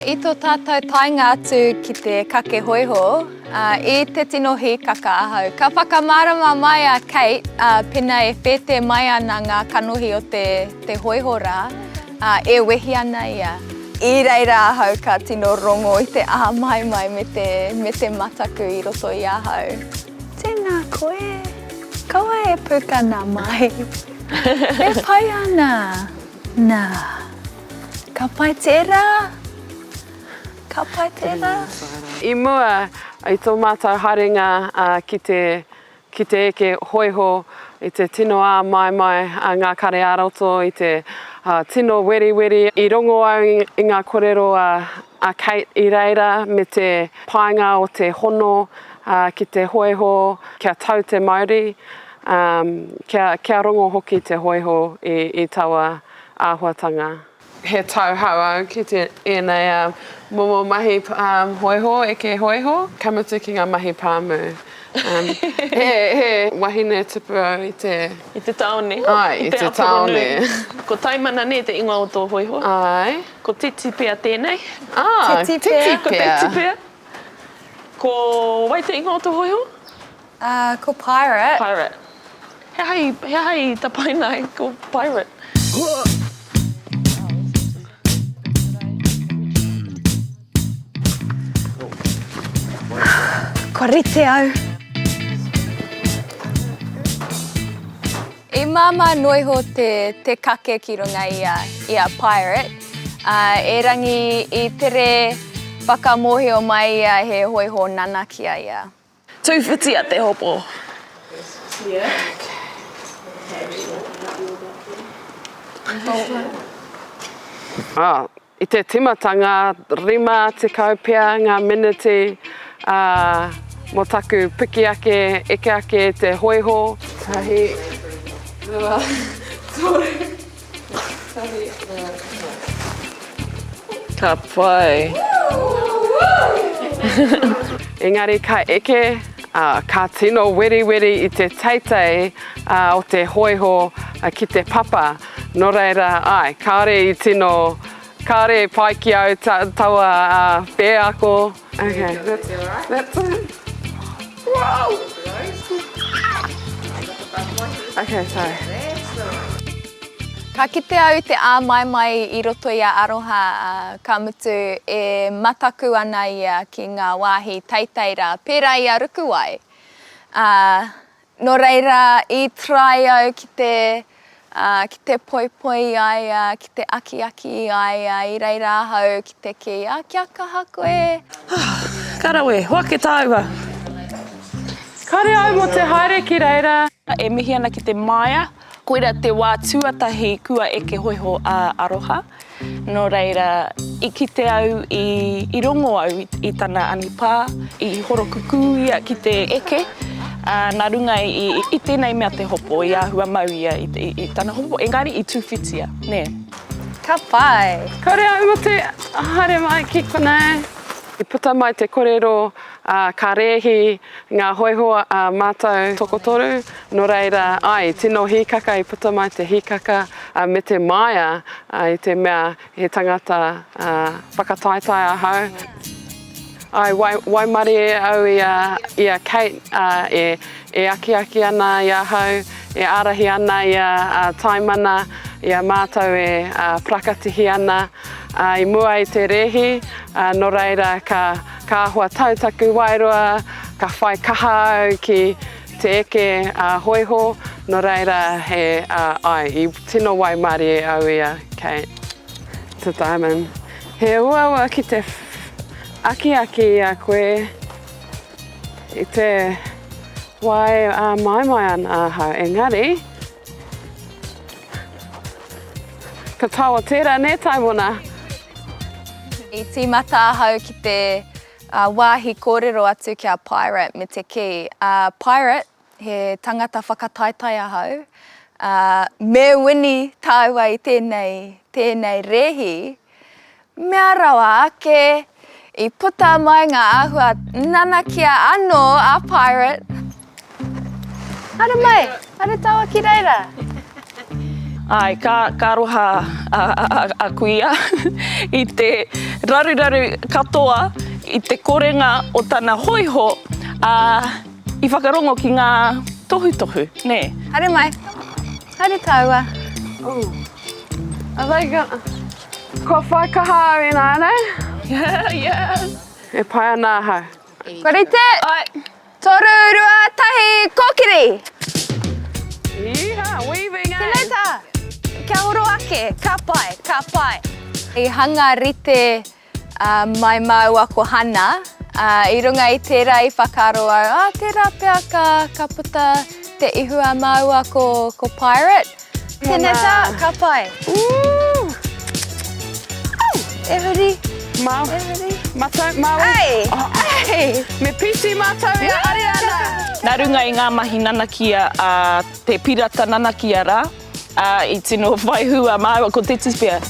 I tō tātou tainga atu ki te kake hoiho, I te tino hīkaka ahau. Ka whakamārama mai a Kate, pena e whete mai ana ngā kanohi o te hoiho rā, e wehi ana ia. I reira ahau ka tino rongo I te aha mai me te mataku I roto I ahau. Tēnā koe, kaua e pukana mai. E pai ana. Nā, ka pai tērā. Ka pai tērā. I mua I tō mātou haringa ki te eke hoiho I te tino a mai ngā kare āroto I te tino weri I rongo au I ngā kōrero a Kate I reira me te painga o te hono ki te hoiho kia tau te Māori kia rongo hoki te hoiho I taua āhuatanga. He tauhau ki te enei momo mahi hoiho, eke hoiho, kamutu ki ngā mahi pāmu. He wahine tupu au I te... I te taone. Ai, I te taone. Ko taimana ne te ingoa o tō hoiho. Ai. Ko titi pea tēnei. Titi pea. Ko titi pea. Ko wai te ingoa o tō hoiho? Ko pirate. Pirate. He hai tapainai ko pirate. Ko rite au. I māma noiho te kake ki runga I a pirate. E rangi I tere whakamohio mai ia he hoiho nanakia ia. Tūwhiti a te hopo. I te timatanga, rima te kaupea ngā miniti, mo taku piki eke ake te hoiho. Tahi, rua, tore, tahi, Ka pai. Engari ka eke, ka tino weri I te teitei o te hoiho ki te papa. Nō reira, ai, kāre I tino, kāre pai ki au taua pē ako. Okay, that's it. Wow! Okay, sorry. Ka kite au te ā mai I roto I a aroha ka mutu e mataku ana ia ki ngā wāhi teiteira pērā I a ruku ai. Nō reira I try au ki te poipoi ai, ki te aki ai, I reira ahau ki te kia kaha koe. Karawe, hoake tāua. Kare au mo te haere ki reira. E mihi ana ki te maia. Koira te wā tuatahi kua eke hoiho a aroha. Nō reira, I kite au I rongo au I tana anipā, I horokuku ia ki te eke. Nā runga I tēnei mea te hopo, I ahua mau ia I tana hopo, engari I tūwhitia, ne? Ka pai. Kare au mo te haere mai ki konei. I puta mai te kōrero ka rehi ngā hoiho mātou tokotoru. Nō reira, ai, tino hīkaka I puta mai te hīkaka me te maia I te mea he tangata whakataitai ahau. Ai, wai mari au I a Kate e aki ana I ahau, e arahi ana I taimana, I a mātou e prakatihi ana. I mua I te rehi, nō reira ka ahua tautaku wairua, ka whai kaha au ki te eke hoiho, nō reira he I tino wai mari au I a Kate. Te diamond. He ua ki te aki I a koe, I te wai mai ana ahau. Engari, ka taua tērā ne taimona. I tīmata ahau ki te wāhi kōrero atu ki a pirate me te ki. Pirate, he tangata whakataitai ahau. Me wini tāua I tēnei rehi. Mea rawa ake I puta mai ngā āhua nanakia anō a pirate. Hara mai, hara taua ki reira. Ai, ka roha a kuia I te raruraru katoa I te korenga o tana hoiho I whakarongo ki ngā tohu, ne? Haere mai. Haere taua. I like it. Ko whaikaha au ina, ne? Yeah. E pai ana hau. Korite. Ai. Toru, rua, tahi, kōkiri. Iha, weaving, eh? Tēnei tā. Kia horo ake, ka pai. I hanga rite mai mau ako hana. I runga I tērā I whakaro au, tērā pia ka puta te ihua mau ako ko pirate. Tēnei tā, ka pai. E huri. Mau. E huri. Matau, mau. Ei! Me pisi matau ia ariana. Nā runga I ngā mahi nanakia te pirata nanakia rā. I tino whaihua mau ko te tispia.